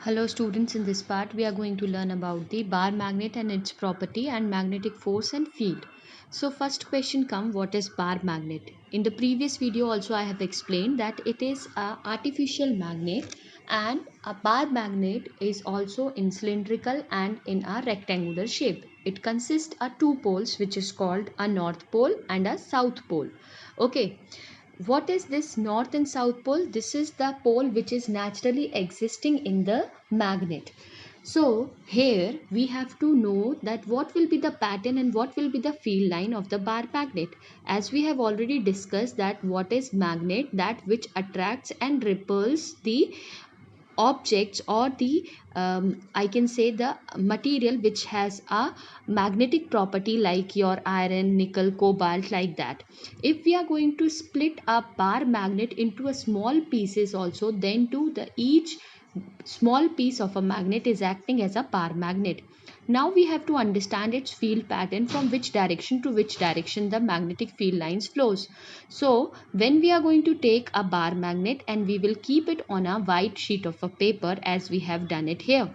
Hello students, in this part we are going to learn about the bar magnet and its property and magnetic force and field. So first question come, what is bar magnet? In the previous video also I have explained that it is a artificial magnet, and a bar magnet is also in cylindrical and in a rectangular shape. It consists of two poles, which is called a north pole and a south pole. Okay. What is this north and south pole? This is the pole which is naturally existing in the magnet. So here we have to know that what will be the pattern and what will be the field line of the bar magnet. As we have already discussed that what is magnet, that which attracts and repels the objects or the I can say the material which has a magnetic property like your iron, nickel, cobalt, like that. If we are going to split a bar magnet into a small pieces also, then to the each small piece of a magnet is acting as a bar magnet. Now we have to understand its field pattern, from which direction to which direction the magnetic field lines flows. So when we are going to take a bar magnet and we will keep it on a white sheet of a paper as we have done it here,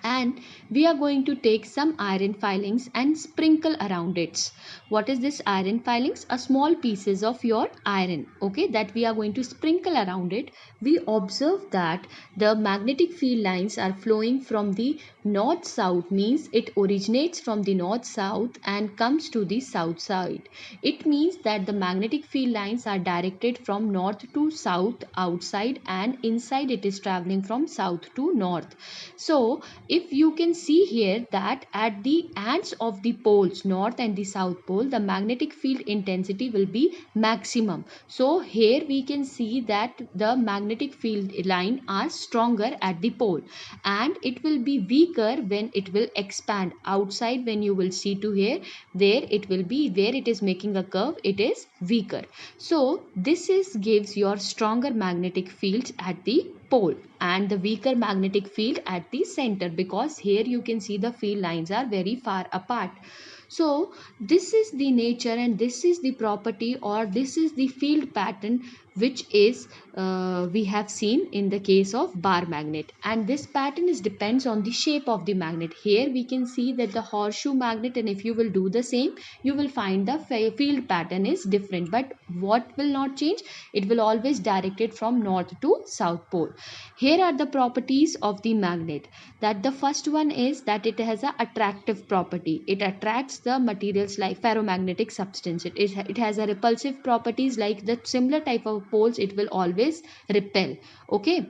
and we are going to take some iron filings and sprinkle around it. What is this iron filings? A small pieces of your iron, okay, that we are going to sprinkle around it. We observe that the magnetic field lines are flowing from the north south, means it originates from the north south and comes to the south side. It means that the magnetic field lines are directed from north to south outside, and inside it is traveling from south to north. So if you can see here that at the ends of the poles north and the south pole, the magnetic field intensity will be maximum. So here we can see that the magnetic field line are stronger at the pole, and it will be weaker when it will expand outside. When you will see to here, there it will be, where it is making a curve, it is weaker. So this is gives your stronger magnetic field at the pole and the weaker magnetic field at the center, because here you can see the field lines are very far apart. So this is the nature and this is the property, or this is the field pattern which is we have seen in the case of bar magnet. And this pattern is depends on the shape of the magnet. Here we can see that the horseshoe magnet, and if you will do the same, you will find the field pattern is different. But what will not change? It will always directed from north to south pole. Here are the properties of the magnet. That the first one is that it has a attractive property. It attracts the materials like ferromagnetic substance. It has a repulsive properties, like the similar type of poles it will always repel. Okay.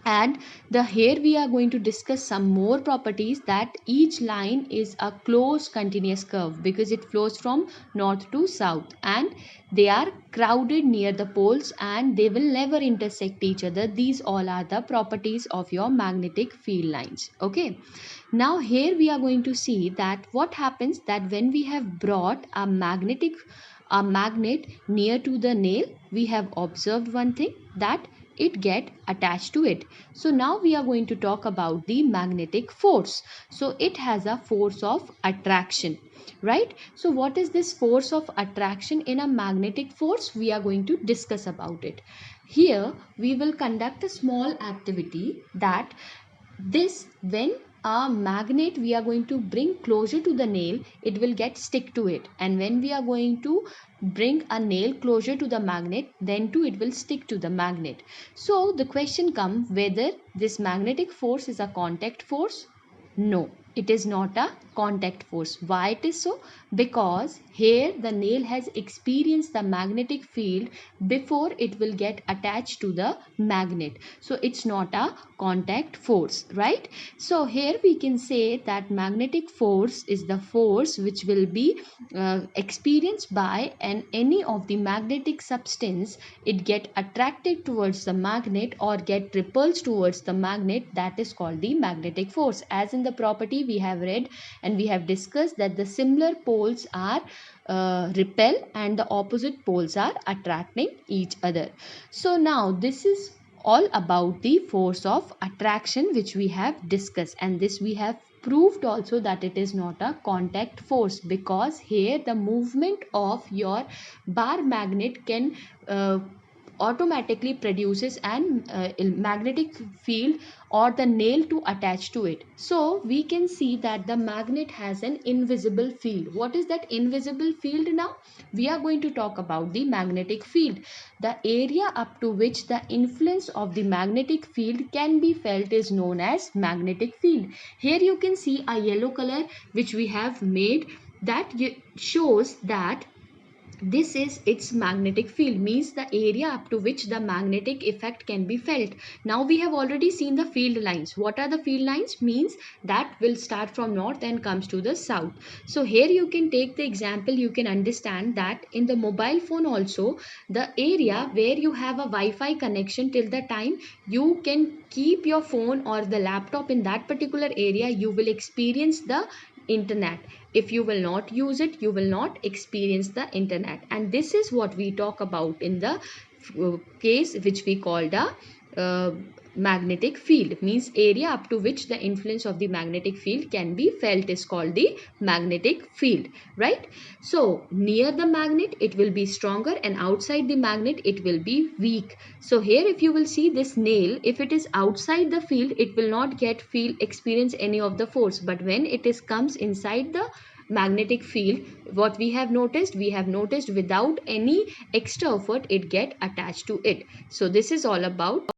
And the here we are going to discuss some more properties, that each line is a closed continuous curve because it flows from north to south, and they are crowded near the poles and they will never intersect each other. These all are the properties of your magnetic field lines. Okay. Now here we are going to see that what happens, that when we have brought a magnet near to the nail, we have observed one thing, that it get attached to it. So now we are going to talk about the magnetic force. So it has a force of attraction, right? So what is this force of attraction in a magnetic force? We are going to discuss about it. Here we will conduct a small activity, that this, when a magnet we are going to bring closer to the nail, it will get stick to it, and when we are going to bring a nail closer to the magnet, then too it will stick to the magnet. So the question comes, whether this magnetic force is a contact force. No, it is not a contact force. Why it is so? Because here the nail has experienced the magnetic field before it will get attached to the magnet. So it's not a contact force, right? So here we can say that magnetic force is the force which will be experienced by any of the magnetic substance. It get attracted towards the magnet or get repulsed towards the magnet, that is called the magnetic force. As in the property we have read and we have discussed that the similar poles are repel and the opposite poles are attracting each other. So now this is all about the force of attraction which we have discussed, and this we have proved also that it is not a contact force, because here the movement of your bar magnet can automatically produces an magnetic field or the nail to attach to it. So we can see that the magnet has an invisible field. What is that invisible field now? We are going to talk about the magnetic field. The area up to which the influence of the magnetic field can be felt is known as magnetic field. Here you can see a yellow color which we have made, that shows that this is its magnetic field, means the area up to which the magnetic effect can be felt. Now we have already seen the field lines. What are the field lines? Means that will start from north and comes to the south. So here you can take the example, you can understand that in the mobile phone also, the area where you have a Wi-Fi connection, till the time you can keep your phone or the laptop in that particular area, you will experience the internet. If you will not use it, you will not experience the internet. And this is what we talk about in the case which we call the magnetic field, means area up to which the influence of the magnetic field can be felt is called the magnetic field, right? So near the magnet it will be stronger, and outside the magnet it will be weak. So here if you will see this nail, if it is outside the field, it will not experience any of the force, but when it is comes inside the magnetic field, what we have noticed, without any extra effort it get attached to it. So this is all about